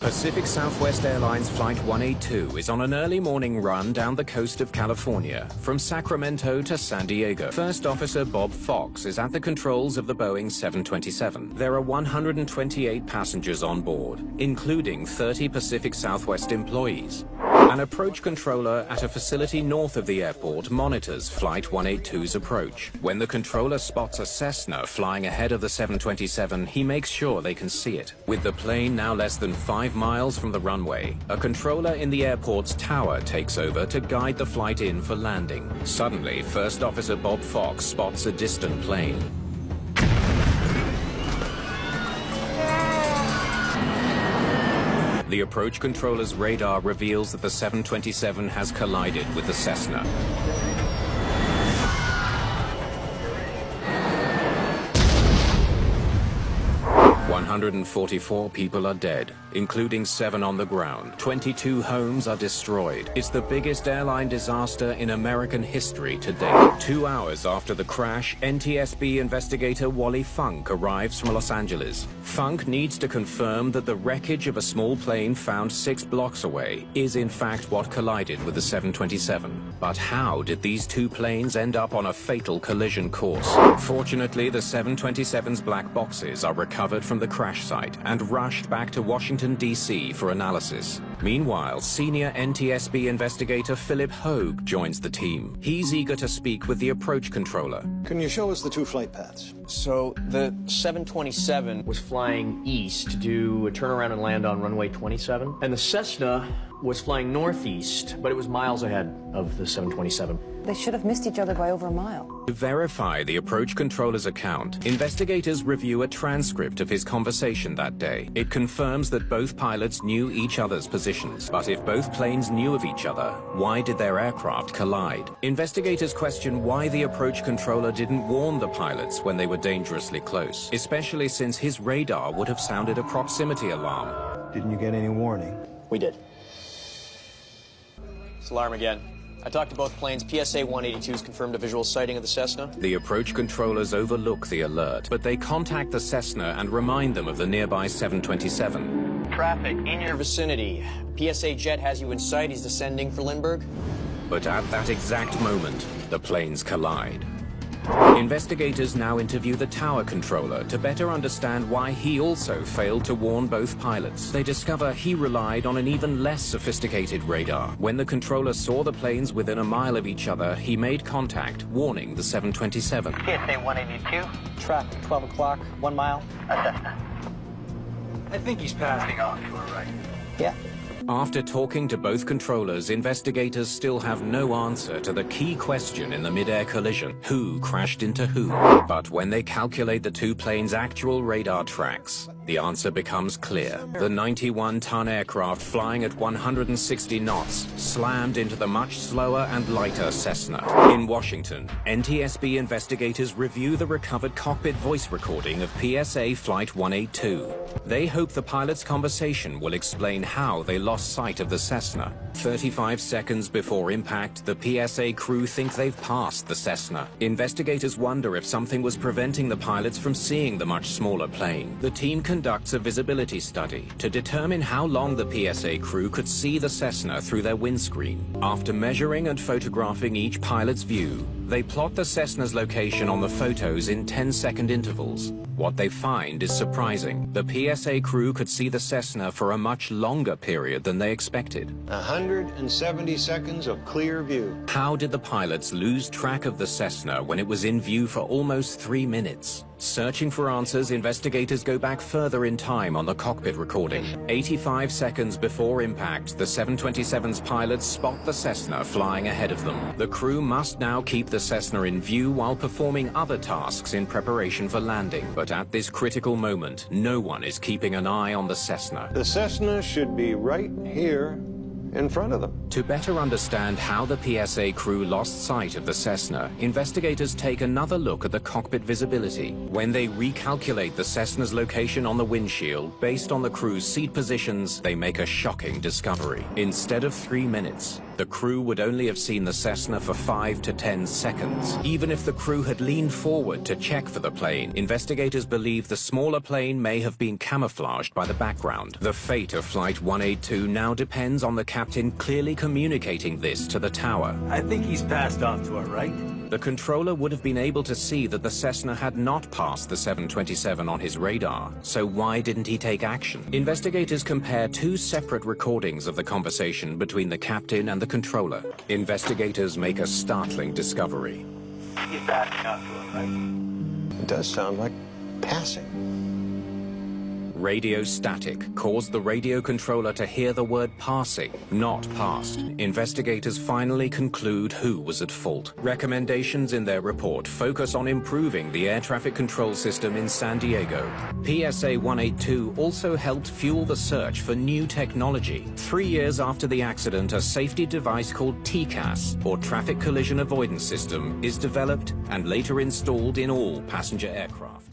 Pacific Southwest Airlines Flight 182 is on an early morning run down the coast of California, from Sacramento to San Diego. First Officer Bob Fox is at the controls of the Boeing 727. There are 128 passengers on board, including 30 Pacific Southwest employees. An approach controller at a facility north of the airport monitors Flight 182's approach. When the controller spots a Cessna flying ahead of the 727, he makes sure they can see it. With the plane now less than 5 miles from the runway, a controller in the airport's tower takes over to guide the flight in for landing. Suddenly, First Officer Bob Fox spots a distant plane. The approach controller's radar reveals that the 727 has collided with the Cessna. 144 people are dead, including 7 on the ground. 22 homes are destroyed. It's the biggest airline disaster in American history to date. 2 hours after the crash, NTSB investigator Wally Funk arrives from Los Angeles. Funk needs to confirm that the wreckage of a small plane found 6 blocks away is in fact what collided with the 727. But how did these 2 planes end up on a fatal collision course? Fortunately, the 727's black boxes are recovered from the crash site and rushed back to Washington, D.C. for analysis. Meanwhile, senior NTSB investigator Philip Hogue joins the team. He's eager to speak with the approach controller. Can you show us the 2 flight paths? So the 727 was flying east to do a turnaround and land on runway 27, and the Cessna was flying northeast, but it was miles ahead of the 727. They should have missed each other by over a mile. To verify the approach controller's account, investigators review a transcript of his conversation that day. It confirms that both pilots knew each other's positions. But if both planes knew of each other, why did their aircraft collide? Investigators question why the approach controller didn't warn the pilots when they were dangerously close, especially since his radar would have sounded a proximity alarm. Didn't you get any warning? We did. It's alarm again. I talked to both planes. PSA 182's confirmed a visual sighting of the Cessna. The approach controllers overlook the alert, but they contact the Cessna and remind them of the nearby 727. Traffic in your vicinity. PSA jet has you in sight. He's descending for Lindbergh. But at that exact moment, the planes collide. Investigators now interview the tower controller to better understand why he also failed to warn both pilots. They discover he relied on an even less sophisticated radar. When the controller saw the planes within a mile of each other, he made contact, warning the 727. PSA 182. Traffic, 12 o'clock, 1 mile. Cessna. I think he's passing. Heading off to our right. Yeah. After talking to both controllers, investigators still have no answer to the key question in the mid-air collision: who crashed into who? But when they calculate the 2 planes' actual radar tracks, the answer becomes clear. The 91-ton aircraft, flying at 160 knots, slammed into the much slower and lighter Cessna. In Washington, NTSB investigators review the recovered cockpit voice recording of PSA Flight 182. They hope the pilot's conversation will explain how they lost sight of the Cessna. 35 seconds before impact, the PSA crew think they've passed the Cessna. Investigators wonder if something was preventing the pilots from seeing the much smaller plane. The team conducts a visibility study to determine how long the PSA crew could see the Cessna through their windscreen. After measuring and photographing each pilot's view, they plot the Cessna's location on the photos in 10-second intervals. What they find is surprising. The PSA crew could see the Cessna for a much longer period than they expected. 170 seconds of clear view. How did the pilots lose track of the Cessna when it was in view for almost 3 minutes? Searching for answers, investigators go back further in time on the cockpit recording. 85 seconds before impact, the 727's pilots spot the Cessna flying ahead of them. The crew must now keep the Cessna in view while performing other tasks in preparation for landing. But at this critical moment, no one is keeping an eye on the Cessna. The Cessna should be right here in front of them. To better understand how the PSA crew lost sight of the Cessna, investigators take another look at the cockpit visibility. When they recalculate the Cessna's location on the windshield based on the crew's seat positions, they make a shocking discovery. Instead of 3 minutes, the crew would only have seen the Cessna for 5 to 10 seconds. Even if the crew had leaned forward to check for the plane, investigators believe the smaller plane may have been camouflaged by the background. The fate of Flight 182 now depends on the captain clearly communicating this to the tower. I think he's passed off to our right. The controller would have been able to see that the Cessna had not passed the 727 on his radar, so why didn't he take action? Investigators compare two separate recordings of the conversation between the captain and the controller. Investigators make a startling discovery. He's passing off to our right. It does sound like passing. Radio static caused the radio controller to hear the word passing, not passed. Investigators finally conclude who was at fault. Recommendations in their report focus on improving the air traffic control system in San Diego. PSA 182 also helped fuel the search for new technology. 3 years after the accident, a safety device called TCAS, or Traffic Collision Avoidance System, is developed and later installed in all passenger aircraft.